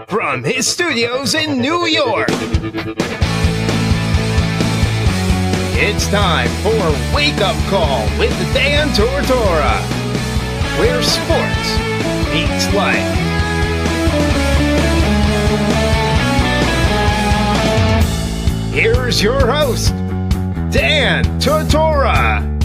from his studios in New York, it's time for Wake Up Call with Dan Tortora, where sports meets life. Here's your host, Dan Tortora.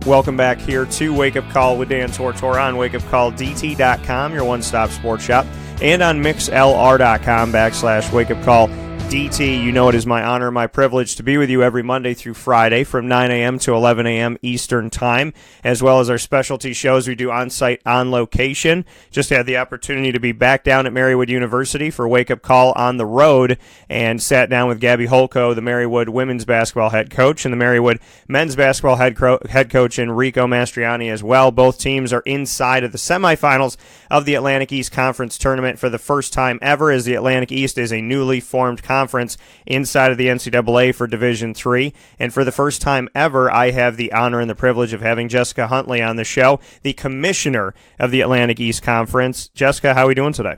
Welcome back here to Wake Up Call with Dan Tortora on wakeupcalldt.com, your one-stop sports shop, and on mixlr.com/wakeupcalldt. You know it is my honor and my privilege to be with you every Monday through Friday from 9 a.m. to 11 a.m. Eastern Time, as well as our specialty shows we do on-site, on location. Just had the opportunity to be back down at Marywood University for Wake Up Call on the road and sat down with Gabby Holko, the Marywood women's basketball head coach, and the Marywood men's basketball head coach Enrico Mastriani as well. Both teams are inside of the semifinals of the Atlantic East Conference Tournament for the first time ever, as the Atlantic East is a newly formed conference inside of the NCAA for Division III. And for the first time ever, I have the honor and the privilege of having Jessica Huntley on the show, the commissioner of the Atlantic East Conference. Jessica, how are we doing today?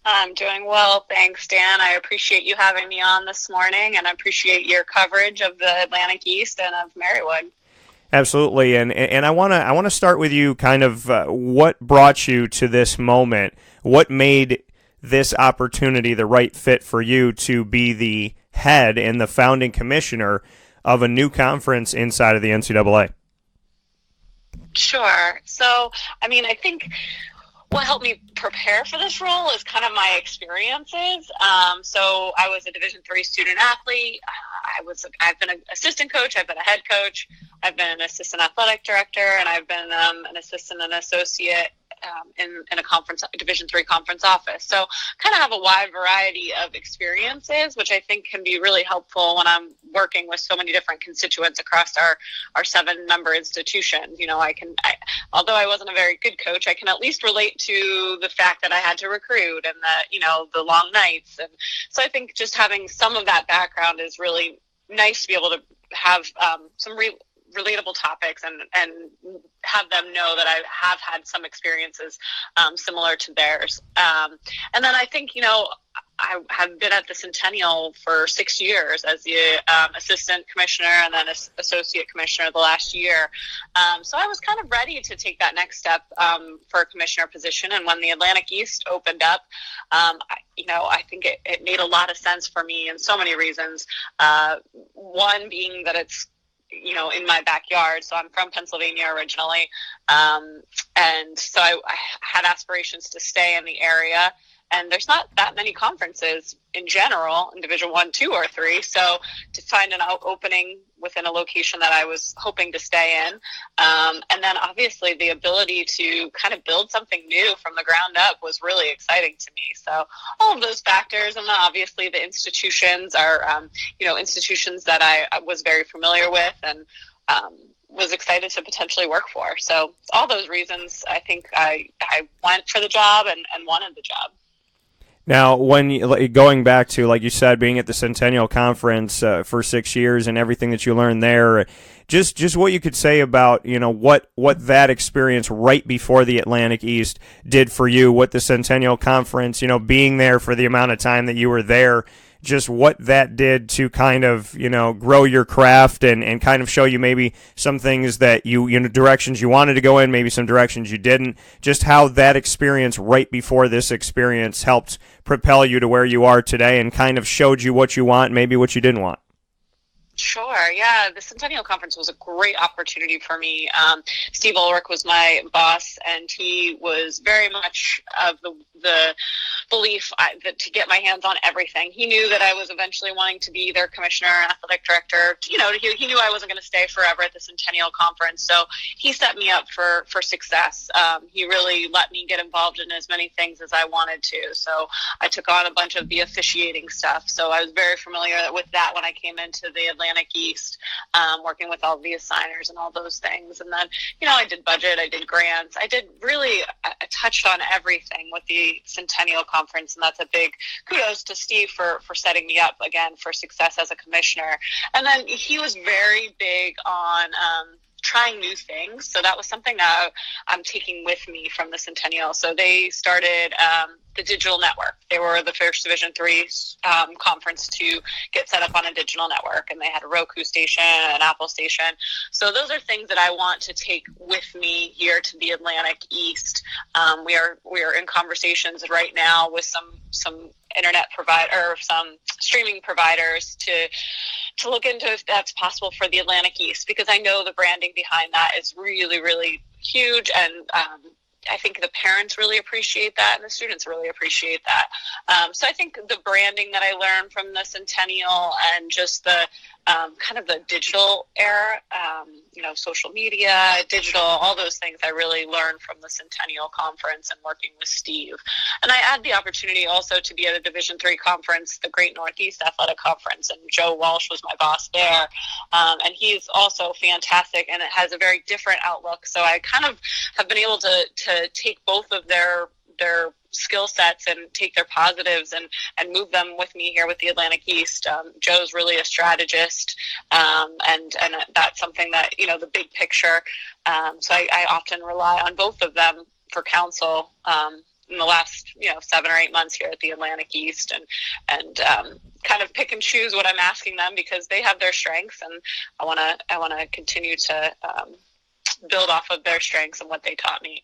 I'm doing well, thanks, Dan. I appreciate you having me on this morning, and I appreciate your coverage of the Atlantic East and of Marywood. Absolutely, and I want to start with you. Kind of what brought you to this moment? What made this opportunity the right fit for you to be the head and the founding commissioner of a new conference inside of the NCAA? Sure. So, I think what helped me prepare for this role is kind of my experiences. So I was a Division III student athlete. I've been an assistant coach. I've been a head coach. I've been an assistant athletic director, and I've been an assistant and associate in a Division III conference office. So kind of have a wide variety of experiences, which I think can be really helpful when I'm working with so many different constituents across our 7-member institutions. You know, although I wasn't a very good coach, I can at least relate to the fact that I had to recruit and the long nights. And so I think just having some of that background is really nice to be able to have some relatable topics and have them know that I have had some experiences similar to theirs. And then I think, I have been at the Centennial for 6 years as the assistant commissioner and then associate commissioner the last year. So I was kind of ready to take that next step for a commissioner position. And when the Atlantic East opened up, I think it made a lot of sense for me in so many reasons. One being that it's in my backyard. So I'm from Pennsylvania originally. And so I had aspirations to stay in the area. And there's not that many conferences in general in Division I, II, or III. So to find an opening within a location that I was hoping to stay in. And then obviously the ability to kind of build something new from the ground up was really exciting to me. So all of those factors, and then obviously the institutions are, institutions that I was very familiar with and was excited to potentially work for. So all those reasons, I think I went for the job and wanted the job. Now, going back to, like you said, being at the Centennial Conference for 6 years and everything that you learned there, just what you could say about, what that experience right before the Atlantic East did for you, what the Centennial Conference, being there for the amount of time that you were there, just what that did to kind of, grow your craft and kind of show you maybe some things that directions you wanted to go in, maybe some directions you didn't, just how that experience right before this experience helped propel you to where you are today and kind of showed you what you want, maybe what you didn't want. Sure. Yeah. The Centennial Conference was a great opportunity for me. Steve Ulrich was my boss, and he was very much of the belief that to get my hands on everything. He knew that I was eventually wanting to be their commissioner and athletic director. He knew I wasn't going to stay forever at the Centennial Conference. So he set me up for success. He really let me get involved in as many things as I wanted to. So I took on a bunch of the officiating stuff. So I was very familiar with that when I came into the Atlantic East, working with all the assigners and all those things. And then, I did budget, I did grants, I touched on everything with the Centennial Conference. And that's a big kudos to Steve for setting me up again for success as a commissioner. And then he was very big on trying new things. So that was something that I'm taking with me from the Centennial. So they started the digital network. They were the first Division III conference to get set up on a digital network, and they had a Roku station, an Apple station. So those are things that I want to take with me here to the Atlantic East. We are in conversations right now with some internet provider or some streaming providers to look into if that's possible for the Atlantic East, because I know the branding behind that is really, really huge, and I think the parents really appreciate that, and the students really appreciate that. So I think the branding that I learned from the Centennial and just the kind of the digital era, social media, digital, all those things I really learned from the Centennial Conference and working with Steve. And I had the opportunity also to be at a Division III conference, the Great Northeast Athletic Conference, and Joe Walsh was my boss there. And he's also fantastic, and it has a very different outlook. So I kind of have been able to take both of their skill sets and take their positives and move them with me here with the Atlantic East. Joe's really a strategist, and that's something that, the big picture. So I often rely on both of them for counsel in the last 7 or 8 months here at the Atlantic East, and kind of pick and choose what I'm asking them, because they have their strengths, and I want to continue to build off of their strengths and what they taught me.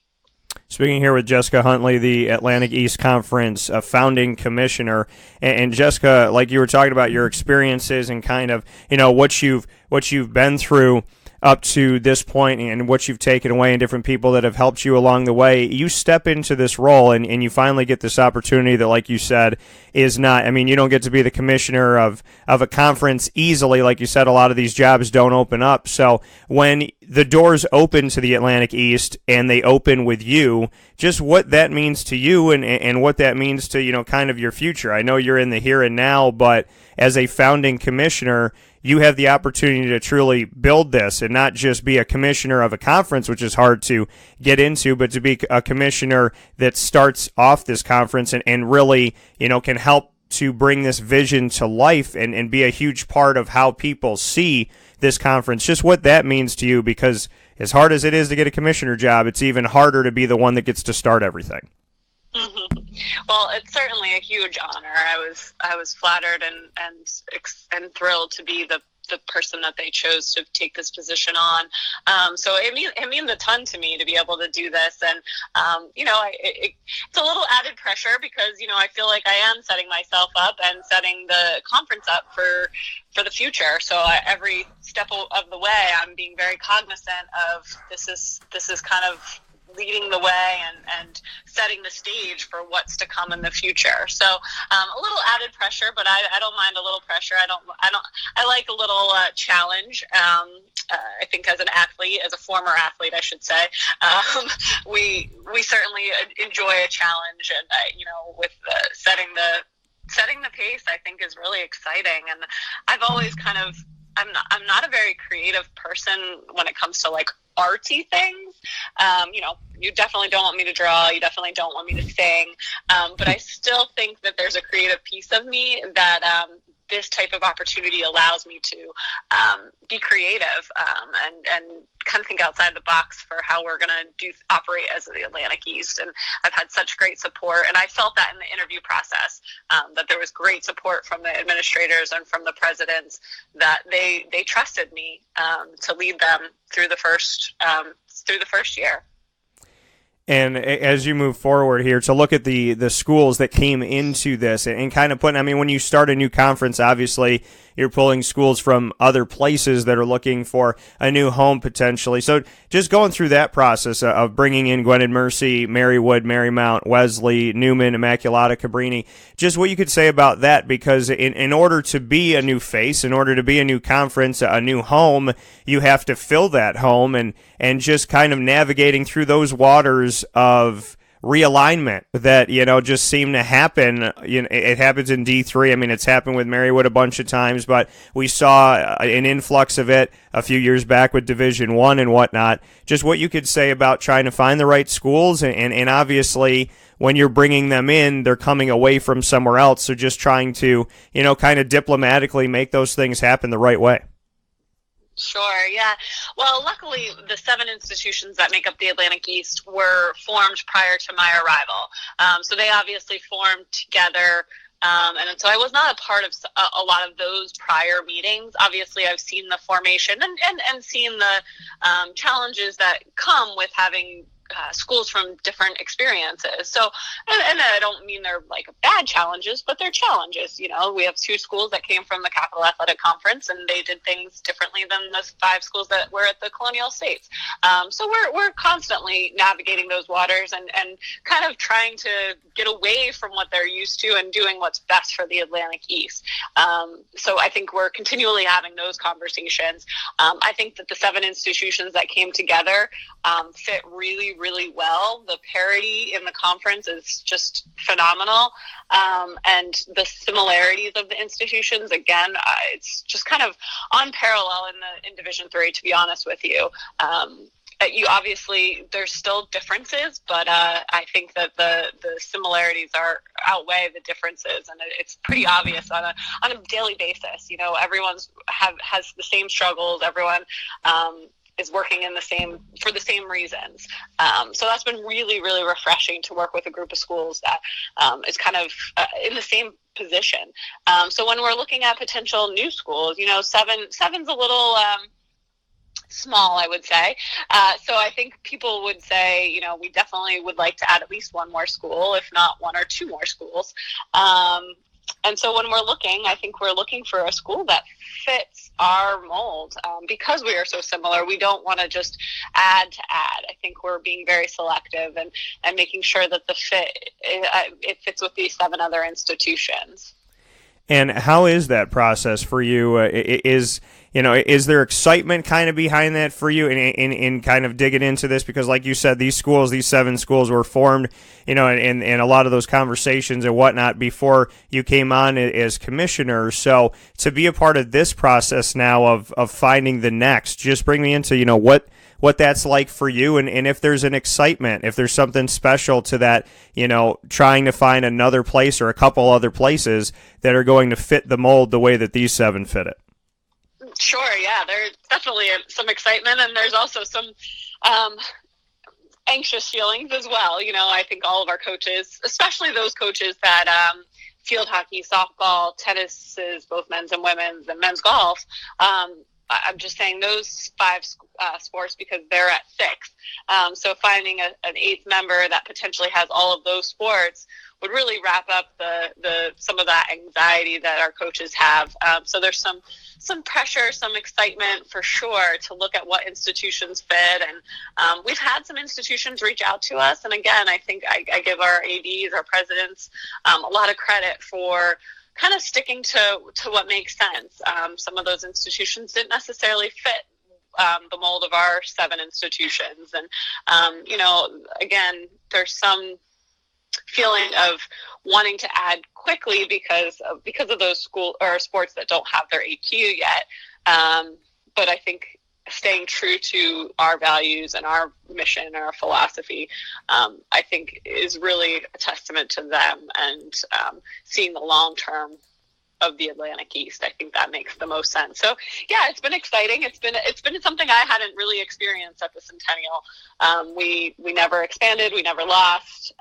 Speaking here with Jessica Huntley, the Atlantic East Conference founding commissioner, and Jessica, like you were talking about your experiences and kind of what you've been through up to this point and what you've taken away and different people that have helped you along the way. You step into this role and you finally get this opportunity that, like you said, is not, you don't get to be the commissioner of a conference easily. Like you said, a lot of these jobs don't open up. So when the doors open to the Atlantic East and they open with you, just what that means to you and what that means to, kind of your future. I know you're in the here and now, but as a founding commissioner, you have the opportunity to truly build this and not just be a commissioner of a conference, which is hard to get into, but to be a commissioner that starts off this conference and really, can help to bring this vision to life and be a huge part of how people see this conference. Just what that means to you, because as hard as it is to get a commissioner job, it's even harder to be the one that gets to start everything. Mm-hmm. Well, it's certainly a huge honor. I was flattered and thrilled to be the person that they chose to take this position on. So it means a ton to me to be able to do this, and it's a little added pressure because I feel like I am setting myself up and setting the conference up for the future. So every step of the way, I'm being very cognizant of this is kind of leading the way and setting the stage for what's to come in the future. So a little added pressure, but I don't mind a little pressure. I like a little challenge. I think as a former athlete, I should say, we certainly enjoy a challenge, and with setting the pace, I think is really exciting. And I've always I'm not a very creative person when it comes to like artsy things. You definitely don't want me to draw. You definitely don't want me to sing. But I still think that there's a creative piece of me that this type of opportunity allows me to be creative and kind of think outside the box for how we're going to operate as the Atlantic East. And I've had such great support, and I felt that in the interview process, that there was great support from the administrators and from the presidents, that they trusted me to lead them through the first year. And as you move forward here, to look at the schools that came into this and kind of putting, when you start a new conference, obviously you're pulling schools from other places that are looking for a new home potentially. So just going through that process of bringing in Gwinnett Mercy, Marywood, Marymount, Wesley, Newman, Immaculata, Cabrini, just what you could say about that, because in order to be a new face, in order to be a new conference, a new home, you have to fill that home and just kind of navigating through those waters of realignment that just seem to happen. It happens in D3. It's happened with Marywood a bunch of times, but we saw an influx of it a few years back with Division I and whatnot. Just what you could say about trying to find the right schools, and obviously when you're bringing them in, they're coming away from somewhere else. So just trying to kind of diplomatically make those things happen the right way. Sure, yeah. Well, luckily, the 7 institutions that make up the Atlantic East were formed prior to my arrival. So they obviously formed together. And so I was not a part of a lot of those prior meetings. Obviously, I've seen the formation and seen the challenges that come with having schools from different experiences. So, and I don't mean they're like bad challenges, but they're challenges. You know, we have 2 schools that came from the Capital Athletic Conference, and they did things differently than the 5 schools that were at the Colonial States. So we're constantly navigating those waters and kind of trying to get away from what they're used to and doing what's best for the Atlantic East. So I think we're continually having those conversations. I think that the 7 institutions that came together fit really well. The parity in the conference is just phenomenal. And the similarities of the institutions, again, it's just kind of unparalleled in Division III, to be honest with you. You obviously, there's still differences, but I think that the similarities outweigh the differences, and it's pretty obvious on a daily basis. You know, everyone's has the same struggles. Everyone is working for the same reasons. So that's been really, really refreshing to work with a group of schools that is kind of in the same position. So when we're looking at potential new schools, you know, seven's a little small, I would say. So I think people would say, you know, we definitely would like to add at least 1 more school, if not 1 or 2 more schools. And so when we're looking, I think we're looking for a school that fits our mold. Because we are so similar, we don't want to just add to add. I think we're being very selective and making sure that the it fits with these 7 other institutions. And how is that process for you? Is there excitement kind of behind that for you in kind of digging into this? Because like you said, these 7 schools were formed, you know, and a lot of those conversations and whatnot before you came on as commissioner. So to be a part of this process now of finding the next, just bring me into, you know, what that's like for you, and if there's an excitement, if there's something special to that, you know, trying to find another place or a couple other places that are going to fit the mold the way that these 7 fit it. Sure, yeah, there's definitely some excitement, and there's also some anxious feelings as well. You know, I think all of our coaches, especially those coaches that field hockey, softball, tennis is both men's and women's, and men's golf, I'm just saying those 5 sports because they're at 6. So finding an 8th member that potentially has all of those sports would really wrap up the some of that anxiety that our coaches have. So there's some pressure, some excitement for sure to look at what institutions fit. And we've had some institutions reach out to us. And again, I think I give our ADs, our presidents, a lot of credit for kind of sticking to what makes sense. Some of those institutions didn't necessarily fit the mold of our 7 institutions. And, you know, again, there's some feeling of wanting to add quickly because of those school or sports that don't have their AQ yet. But I think staying true to our values and our mission and our philosophy, I think is really a testament to them and seeing the long term of the Atlantic East. I think that makes the most sense. So yeah, it's been exciting. It's been something I hadn't really experienced at the Centennial. We never expanded. We never lost.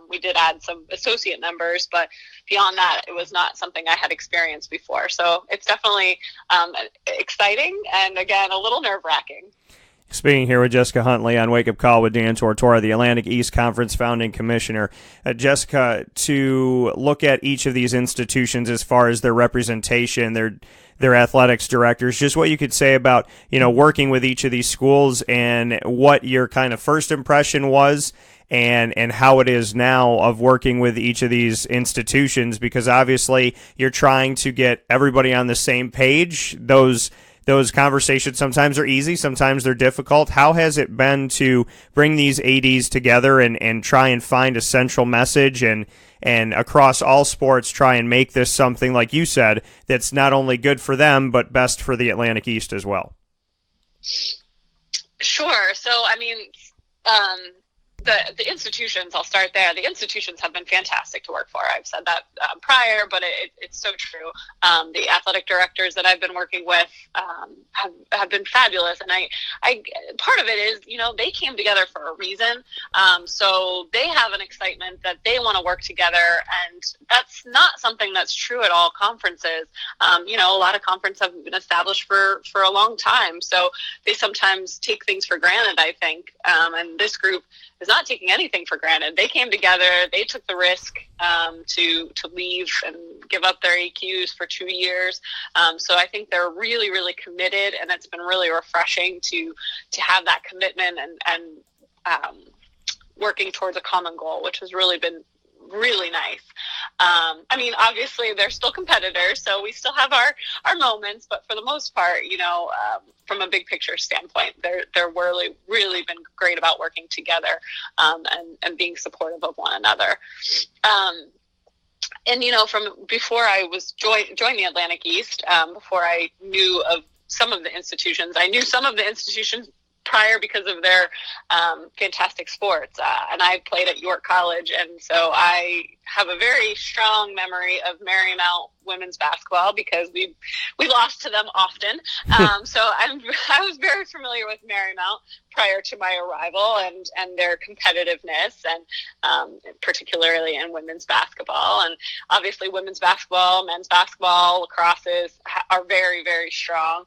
We did add some associate members, but beyond that, it was not something I had experienced before. So it's definitely exciting and again, a little nerve-wracking. Speaking here with Jessica Huntley on Wake Up Call with Dan Tortora, the Atlantic East Conference founding commissioner. Jessica, to look at each of these institutions as far as their representation, their athletics directors, just what you could say about, you know, working with each of these schools and what your kind of first impression was and how it is now of working with each of these institutions, because obviously you're trying to get everybody on the same page. Those conversations sometimes are easy, sometimes they're difficult. How has it been to bring these ADs together and try and find a central message and across all sports try and make this something, like you said, that's not only good for them, but best for the Atlantic East as well? Sure. So, I mean, the institutions, I'll start there. The institutions have been fantastic to work for. I've said that prior, but it's so true. The athletic directors that I've been working with have been fabulous. And I part of it is, they came together for a reason. So they have an excitement that they want to work together. And that's not something that's true at all conferences. A lot of conferences have been established for a long time. So they sometimes take things for granted, I think. And this group is not taking anything for granted. They came together. They took the risk to leave and give up their AQs for 2 years. So I think they're really, really committed, and it's been really refreshing to have that commitment and working towards a common goal, which has really been really nice. Obviously they're still competitors, so we still have our moments, but for the most part, from a big picture standpoint, they're really, really been great about working together, and being supportive of one another. From before I was joined the Atlantic East, before I knew of some of the institutions, I knew some of the institutions prior because of their fantastic sports. And I played at York College, and so I have a very strong memory of Marymount women's basketball because we lost to them often. So I was very familiar with Marymount prior to my arrival and their competitiveness, and particularly in women's basketball. And obviously women's basketball, men's basketball, lacrosse are very, very strong.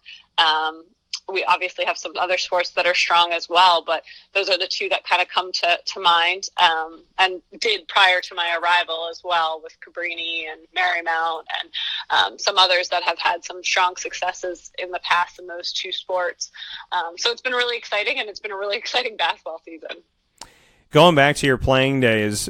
We obviously have some other sports that are strong as well, but those are the two that kind of come to mind, and did prior to my arrival as well, with Cabrini and Marymount and some others that have had some strong successes in the past in those two sports. So it's been really exciting, and it's been a really exciting basketball season. Going back to your playing days,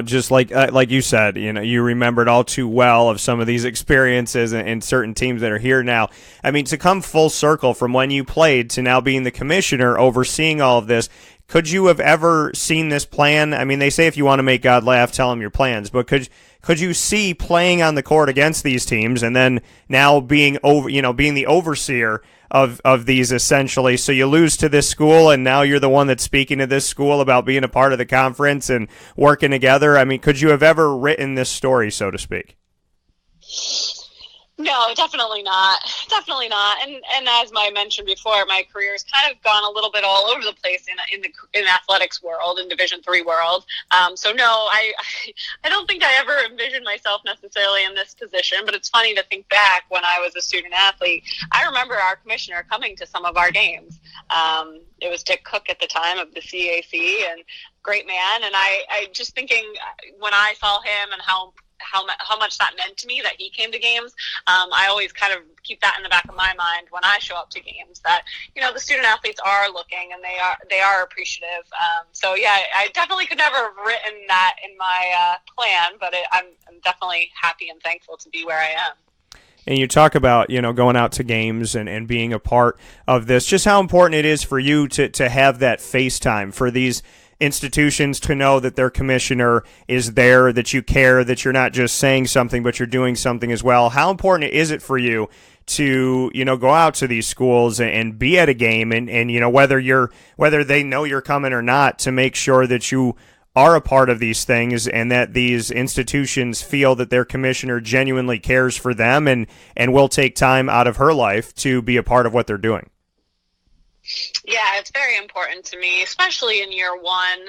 just like you said, you remembered all too well of some of these experiences and certain teams that are here now. To come full circle from when you played to now being the commissioner, overseeing all of this, could you have ever seen this plan? They say if you want to make God laugh, tell him your plans, but could you see playing on the court against these teams and then now being the overseer of these essentially? So you lose to this school, and now you're the one that's speaking to this school about being a part of the conference and working together. Could you have ever written this story, so to speak? No, definitely not. Definitely not. And as I mentioned before, my career has kind of gone a little bit all over the place in athletics world, in Division III world. So no, I don't think I ever envisioned myself necessarily in this position. But it's funny to think back when I was a student athlete. I remember our commissioner coming to some of our games. It was Dick Cook at the time of the CAC, and great man. And I just thinking when I saw him and how much that meant to me that he came to games. I always kind of keep that in the back of my mind when I show up to games, that the student athletes are looking and they are appreciative. So yeah, I definitely could never have written that in my plan, but I'm definitely happy and thankful to be where I am. And you talk about, going out to games and being a part of this, just how important it is for you to have that FaceTime, for these institutions to know that their commissioner is there, that you care, that you're not just saying something, but you're doing something as well. How important is it for you to, go out to these schools and be at a game and whether they know you're coming or not, to make sure that you are a part of these things and that these institutions feel that their commissioner genuinely cares for them and will take time out of her life to be a part of what they're doing? Yeah, it's very important to me, especially in year one,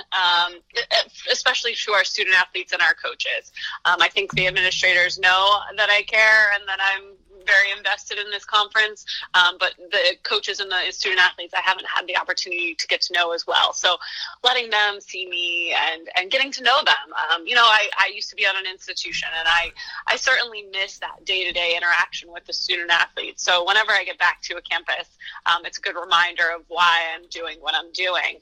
especially to our student athletes and our coaches. I think the administrators know that I care and that I'm very invested in this conference, but the coaches and the student athletes I haven't had the opportunity to get to know as well. So letting them see me and getting to know them. I used to be at an institution, and I certainly miss that day-to-day interaction with the student athletes. So whenever I get back to a campus, it's a good reminder of why I'm doing what I'm doing.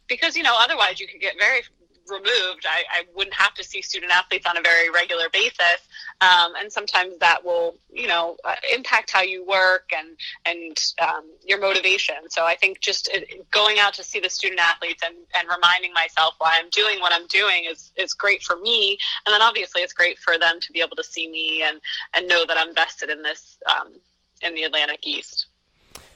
Because, otherwise you could get very removed. I wouldn't have to see student athletes on a very regular basis, and sometimes that will impact how you work and your motivation. So I think just going out to see the student athletes and reminding myself why I'm doing what I'm doing is great for me, and then obviously it's great for them to be able to see me and know that I'm vested in this in the Atlantic East.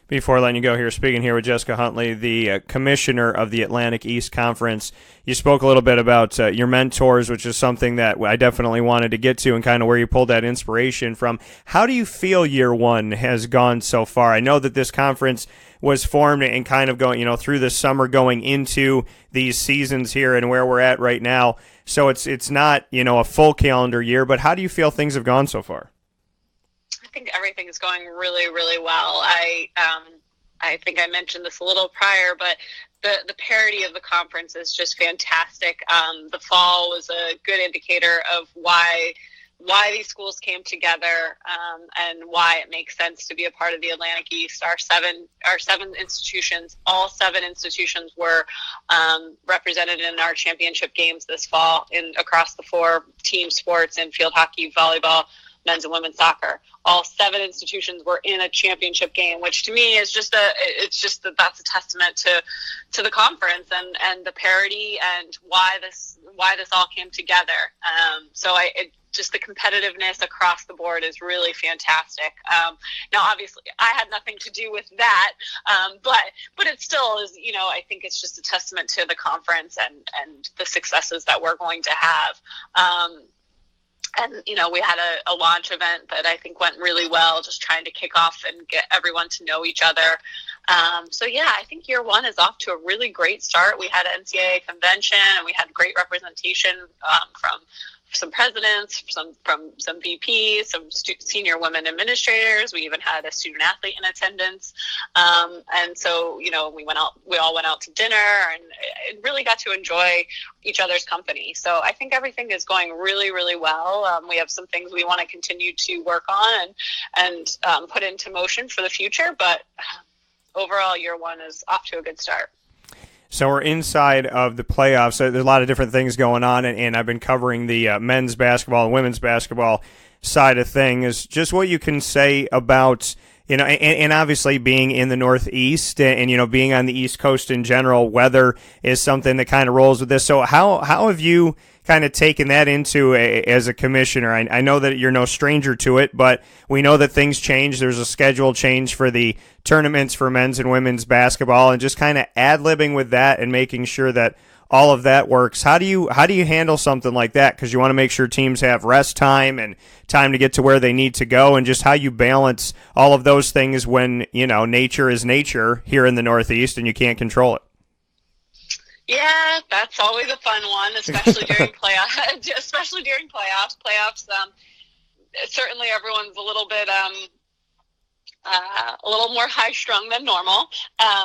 Before letting you go here, speaking here with Jessica Huntley, the commissioner of the Atlantic East Conference, you spoke a little bit about your mentors, which is something that I definitely wanted to get to and kind of where you pulled that inspiration from. How do you feel year one has gone so far? I know that this conference was formed and kind of going, through the summer going into these seasons here and where we're at right now. So it's not, a full calendar year, but how do you feel things have gone so far? I think everything is going really, really well. I think I mentioned this a little prior, but the parity of the conference is just fantastic. The fall was a good indicator of why these schools came together, and why it makes sense to be a part of the Atlantic East. Our seven institutions, all seven institutions were represented in our championship games this fall across the 4 team sports in field hockey, volleyball, men's and women's soccer. All 7 institutions were in a championship game, which to me is that's a testament to the conference and the parity and why this all came together. Just the competitiveness across the board is really fantastic. Now, obviously, I had nothing to do with that, but it still is. I think it's just a testament to the conference and the successes that we're going to have. And, we had a launch event that I think went really well, just trying to kick off and get everyone to know each other. I think year one is off to a really great start. We had an NCAA convention, and we had great representation from some presidents, from some VPs, some senior women administrators. We even had a student athlete in attendance. And so, we all went out to dinner and really got to enjoy each other's company. So I think everything is going really, really well. We have some things we want to continue to work on and put into motion for the future. But overall, year one is off to a good start. So we're inside of the playoffs. So there's a lot of different things going on, and I've been covering the men's basketball and women's basketball side of things. Just what you can say about, and obviously being in the Northeast and being on the East Coast in general, weather is something that kind of rolls with this. So how have you kind of taken that into as a commissioner? I know that you're no stranger to it, but we know that things change. There's a schedule change for the tournaments for men's and women's basketball, and just kind of ad-libbing with that and making sure that all of that works. How do you handle something like that? Because you want to make sure teams have rest time and time to get to where they need to go, and just how you balance all of those things when, nature is nature here in the Northeast and you can't control it. Yeah, that's always a fun one, especially during playoffs. Playoffs, certainly everyone's a little bit a little more high strung than normal.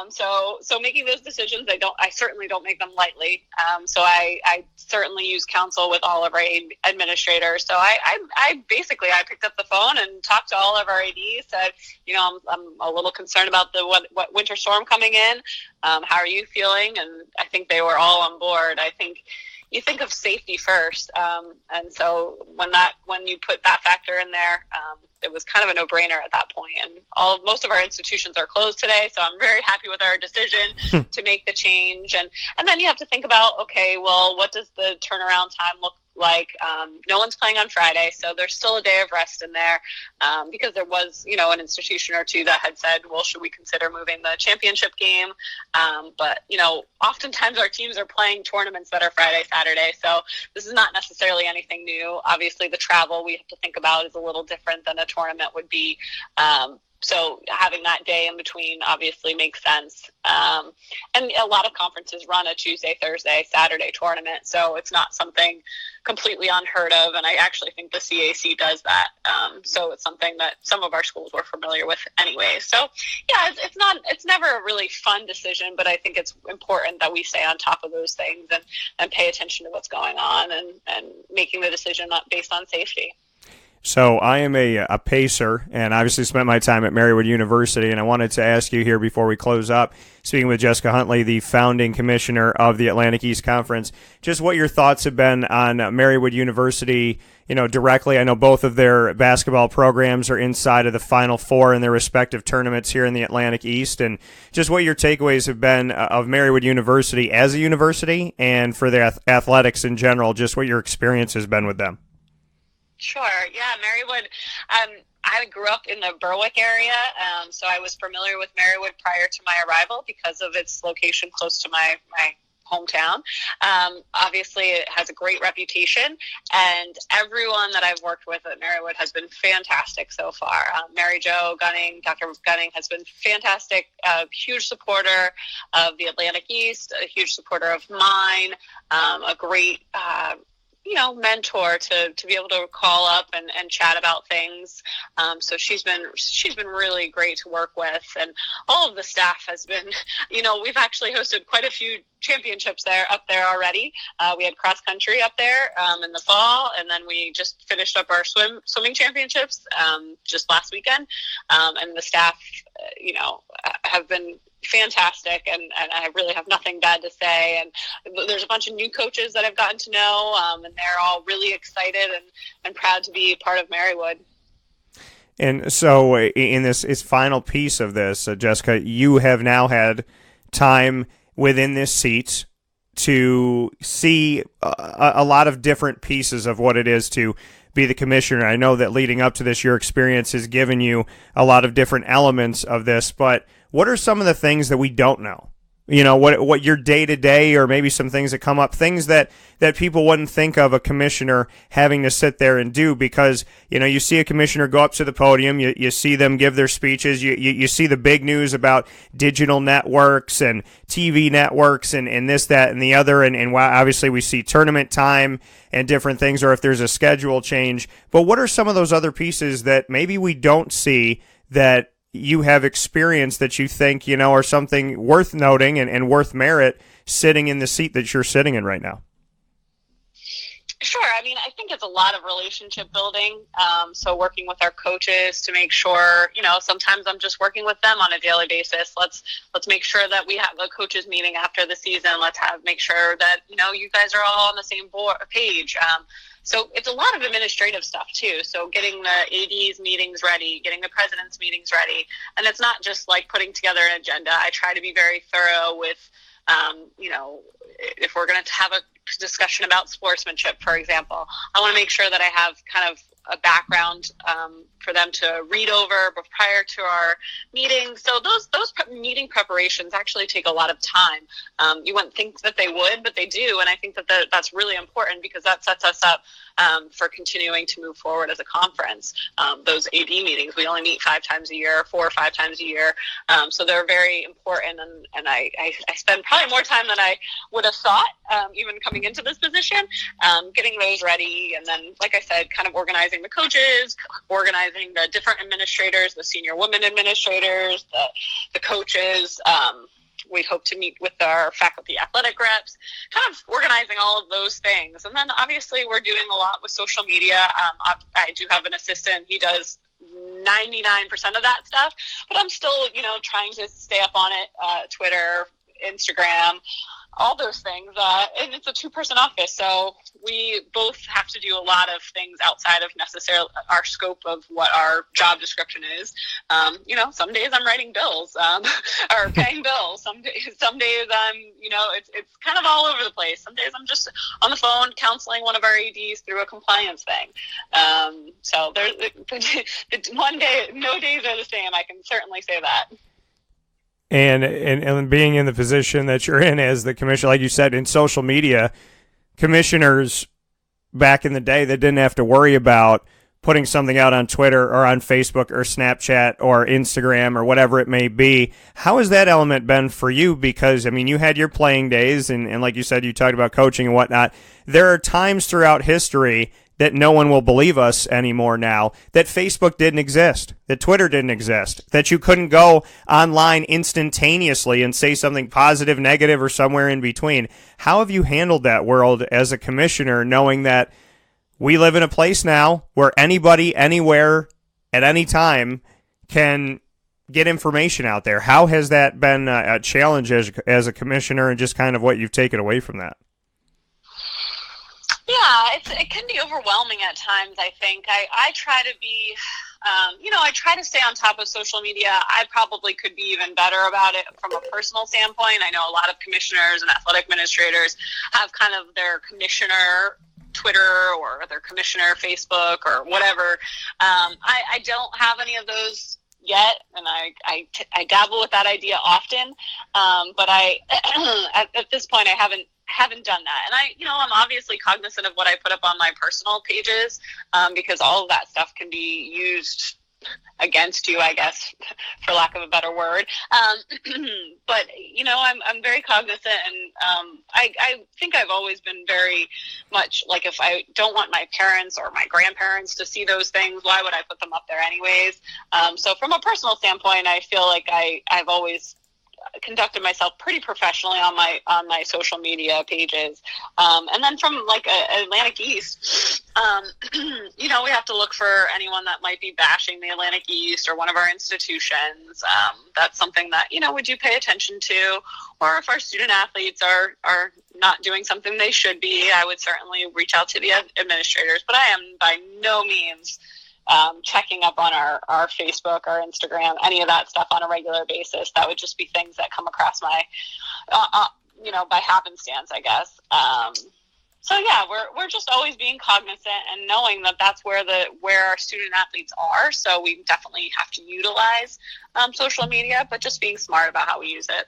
So making those decisions, I certainly don't make them lightly. So I certainly use counsel with all of our administrators. So I basically picked up the phone and talked to all of our ADs, said, I'm a little concerned about the what winter storm coming in. How are you feeling? And I think they were all on board. I think you think of safety first. And so when you put that factor in there, it was kind of a no-brainer at that point. And most of our institutions are closed today, so I'm very happy with our decision to make the change. And then you have to think about, okay, well, what does the turnaround time look like? No one's playing on Friday, so there's still a day of rest in there, because there was, an institution or two that had said, well, should we consider moving the championship game? But oftentimes our teams are playing tournaments that are Friday, Saturday, so this is not necessarily anything new. Obviously, the travel we have to think about is a little different than a tournament would be. So having that day in between obviously makes sense. And a lot of conferences run a Tuesday, Thursday, Saturday tournament, so it's not something completely unheard of. And I actually think the CAC does that. So it's something that some of our schools were familiar with anyway. So yeah, it's never a really fun decision, but I think it's important that we stay on top of those things and pay attention to what's going on and making the decision not based on safety. So I am a pacer, and obviously spent my time at Marywood University, and I wanted to ask you here before we close up, speaking with Jessica Huntley, the founding commissioner of the Atlantic East Conference, just what your thoughts have been on Marywood University, directly. I know both of their basketball programs are inside of the Final Four in their respective tournaments here in the Atlantic East, and just what your takeaways have been of Marywood University as a university and for their athletics in general, just what your experience has been with them. Sure. Yeah, Marywood. I grew up in the Berwick area, so I was familiar with Marywood prior to my arrival because of its location close to my hometown. Obviously, it has a great reputation, and everyone that I've worked with at Marywood has been fantastic so far. Mary Jo Gunning, Dr. Gunning has been fantastic, a huge supporter of the Atlantic East, a huge supporter of mine, a great mentor to be able to call up and chat about things. So she's been really great to work with, and all of the staff has been, we've actually hosted quite a few championships up there already. We had cross country up there in the fall, and then we just finished up our swimming championships just last weekend. And the staff, have been fantastic, and I really have nothing bad to say. And there's a bunch of new coaches that I've gotten to know, and they're all really excited and proud to be part of Marywood. And so in this final piece of this, Jessica, you have now had time within this seat to see a lot of different pieces of what it is to be the commissioner. I know that leading up to this, your experience has given you a lot of different elements of this, but what are some of the things that we don't know? What your day-to-day, or maybe some things that come up, things that people wouldn't think of a commissioner having to sit there and do, because, you see a commissioner go up to the podium, you see them give their speeches, you see the big news about digital networks and TV networks and this, that, and the other, and obviously we see tournament time and different things, or if there's a schedule change. But what are some of those other pieces that maybe we don't see that you have experienced that you think, are something worth noting and worth merit sitting in the seat that you're sitting in right now? Sure. I mean, I think it's a lot of relationship building. So working with our coaches to make sure, sometimes I'm just working with them on a daily basis. Let's make sure that we have a coaches meeting after the season. Make sure that, you guys are all on the same page. So it's a lot of administrative stuff too. So getting the AD's meetings ready, getting the president's meetings ready. And it's not just like putting together an agenda. I try to be very thorough with, if we're going to have a discussion about sportsmanship, for example, I want to make sure that I have kind of a background for them to read over prior to our meeting. So those meeting preparations actually take a lot of time. You wouldn't think that they would, but they do. And I think that that's really important, because that sets us up for continuing to move forward as a conference. Those AD meetings, we only meet 5 times a year, 4 or 5 times a year. So they're very important. And I spend probably more time than I would have thought, even coming into this position, getting those ready. And then, like I said, kind of organizing the coaches, organizing the different administrators, the senior women administrators, the coaches. We hope to meet with our faculty athletic reps, kind of organizing all of those things. And then obviously we're doing a lot with social media. I do have an assistant. He does 99% of that stuff, but I'm still, trying to stay up on it, Twitter, Instagram, all those things. And it's a 2-person office, so we both have to do a lot of things outside of necessarily our scope of what our job description is. Some days I'm writing bills, or paying bills. Some days I'm, it's kind of all over the place. Some days I'm just on the phone counseling one of our ADs through a compliance thing. So there's one day, no days are the same. I can certainly say that. And being in the position that you're in as the commissioner, like you said, in social media, commissioners back in the day that didn't have to worry about putting something out on Twitter or on Facebook or Snapchat or Instagram or whatever it may be. How has that element been for you? Because, you had your playing days, and like you said, you talked about coaching and whatnot. There are times throughout history that no one will believe us anymore now, that Facebook didn't exist, that Twitter didn't exist, that you couldn't go online instantaneously and say something positive, negative, or somewhere in between. How have you handled that world as a commissioner, knowing that we live in a place now where anybody, anywhere, at any time can get information out there? How has that been a challenge as a commissioner, and just kind of what you've taken away from that? Yeah, it can be overwhelming at times, I think. I try to be, I try to stay on top of social media. I probably could be even better about it from a personal standpoint. I know a lot of commissioners and athletic administrators have kind of their commissioner Twitter or their commissioner Facebook or whatever. I don't have any of those yet, and I dabble with that idea often, but I at this point I haven't done that. And I'm obviously cognizant of what I put up on my personal pages, because all of that stuff can be used against you, I guess, for lack of a better word. But I'm very cognizant, and I think I've always been very much like, if I don't want my parents or my grandparents to see those things, why would I put them up there anyways? So from a personal standpoint, I feel like I've always conducted myself pretty professionally on my social media pages, and then from like Atlantic East, we have to look for anyone that might be bashing the Atlantic East or one of our institutions. That's something that we do pay attention to. Or if our student athletes are not doing something they should be, I would certainly reach out to the administrators. But I am by no means checking up on our Facebook, our Instagram, any of that stuff on a regular basis. That would just be things that come across my, by happenstance, I guess. So yeah, we're just always being cognizant and knowing that that's where our student athletes are. So we definitely have to utilize social media, but just being smart about how we use it.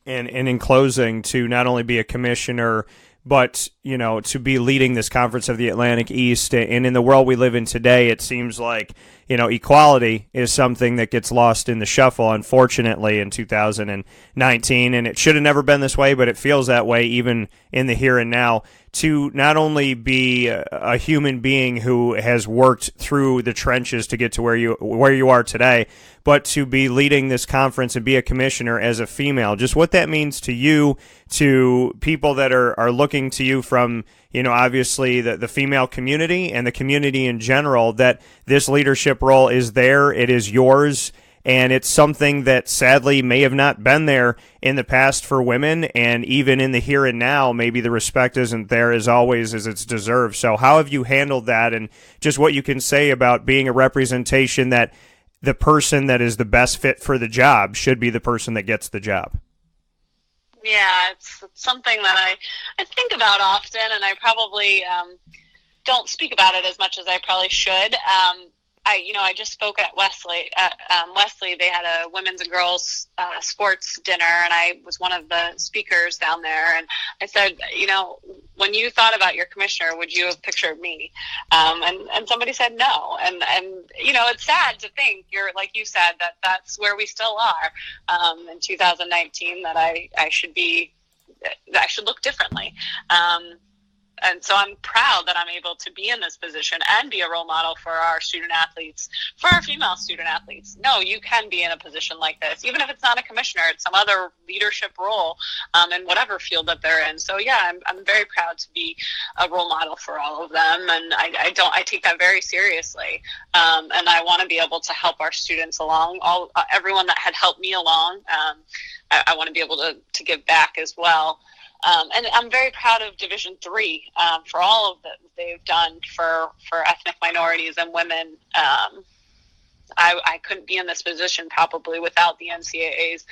And in closing, to not only be a commissioner, but, to be leading this Conference of the Atlantic East, and in the world we live in today, it seems like, equality is something that gets lost in the shuffle, unfortunately, in 2019, and it should have never been this way, but it feels that way even in the here and now. To not only be a human being who has worked through the trenches to get to where you are today, but to be leading this conference and be a commissioner as a female, just what that means to you, to people that are looking to you from, obviously the female community and the community in general, that this leadership role is there, it is yours, and it's something that sadly may have not been there in the past for women, and even in the here and now, maybe the respect isn't there as always as it's deserved. So how have you handled that, and just what you can say about being a representation that the person that is the best fit for the job should be the person that gets the job? Yeah, it's something that I think about often, and I probably don't speak about it as much as I probably should. I just spoke at Wesley. Wesley, they had a women's and girls sports dinner, and I was one of the speakers down there. And I said, when you thought about your commissioner, would you have pictured me? And somebody said no. And it's sad to think, like you said, that's where we still are in 2019. That I should look differently. And so I'm proud that I'm able to be in this position and be a role model for our student athletes, for our female student athletes. No, you can be in a position like this, even if it's not a commissioner, it's some other leadership role in whatever field that they're in. So yeah, I'm very proud to be a role model for all of them, and I take that very seriously. And I want to be able to help our students along, everyone that had helped me along. I want to be able to give back as well. And I'm very proud of Division III for all of that they've done for ethnic minorities and women. I couldn't be in this position probably without the NCAA's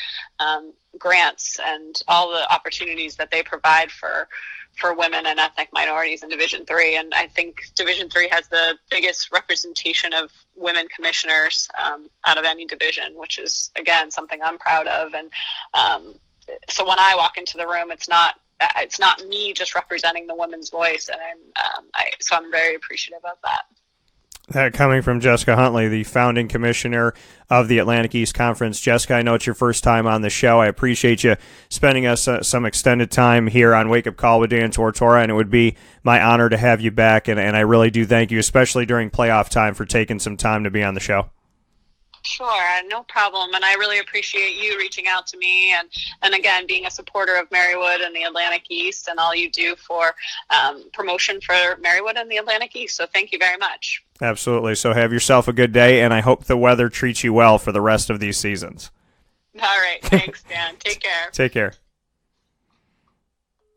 grants and all the opportunities that they provide for women and ethnic minorities in Division III. And I think Division III has the biggest representation of women commissioners out of any division, which is, again, something I'm proud of. And so when I walk into the room, it's not me just representing the women's voice, and so I'm very appreciative of that. That coming from Jessica Huntley, the founding commissioner of the Atlantic East Conference. Jessica, I know it's your first time on the show. I appreciate you spending us some extended time here on Wake Up Call with Dan Tortora, and it would be my honor to have you back, and I really do thank you, especially during playoff time, for taking some time to be on the show. Sure, no problem. And I really appreciate you reaching out to me and again, being a supporter of Marywood and the Atlantic East and all you do for promotion for Marywood and the Atlantic East. So thank you very much. Absolutely. So have yourself a good day, and I hope the weather treats you well for the rest of these seasons. All right. Thanks, Dan. Take care. Take care.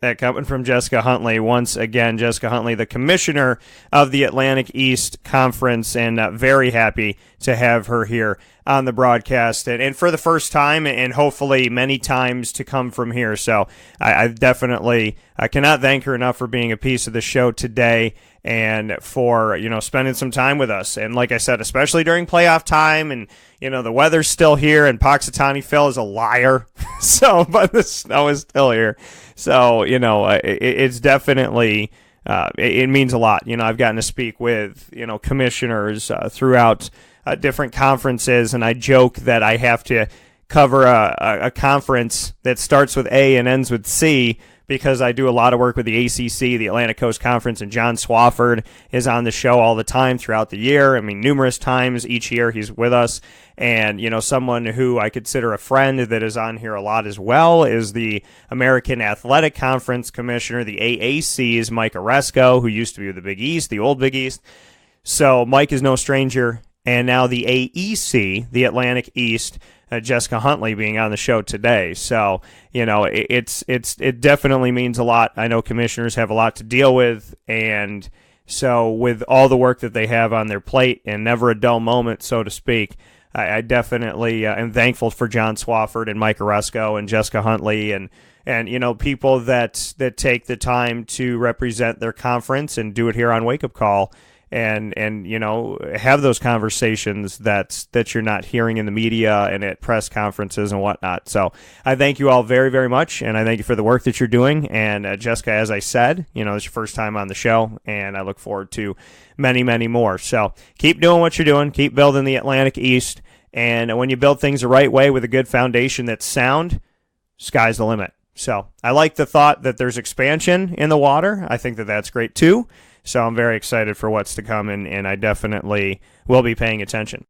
That coming from Jessica Huntley. Once again, Jessica Huntley, the commissioner of the Atlantic East Conference, and very happy to have her here on the broadcast, and for the first time, and hopefully many times to come from here. So I definitely cannot thank her enough for being a piece of the show today, and for, spending some time with us. And like I said, especially during playoff time, and the weather's still here, and Punxsutawney Phil is a liar. So, but the snow is still here. So, it's definitely, it means a lot. I've gotten to speak with, commissioners throughout different conferences, and I joke that I have to cover a conference that starts with A and ends with C, because I do a lot of work with the ACC, the Atlantic Coast Conference, and John Swafford is on the show all the time throughout the year. I mean, numerous times each year he's with us. And, someone who I consider a friend that is on here a lot as well is the American Athletic Conference Commissioner, the AAC's Mike Oresco, who used to be with the Big East, the old Big East. So Mike is no stranger. And now the AEC, the Atlantic East, Jessica Huntley being on the show today. So, it definitely means a lot. I know commissioners have a lot to deal with, and so with all the work that they have on their plate, and never a dull moment, so to speak, I definitely am thankful for John Swafford and Mike Oresco and Jessica Huntley, and people that take the time to represent their conference and do it here on Wake Up Call. And have those conversations that you're not hearing in the media and at press conferences and whatnot. So I thank you all very, very much, and I thank you for the work that you're doing. And Jessica, as I said, it's your first time on the show, and I look forward to many, many more. So keep doing what you're doing. Keep building the Atlantic East. And when you build things the right way with a good foundation that's sound, sky's the limit. So I like the thought that there's expansion in the water. I think that that's great too. So I'm very excited for what's to come, and I definitely will be paying attention.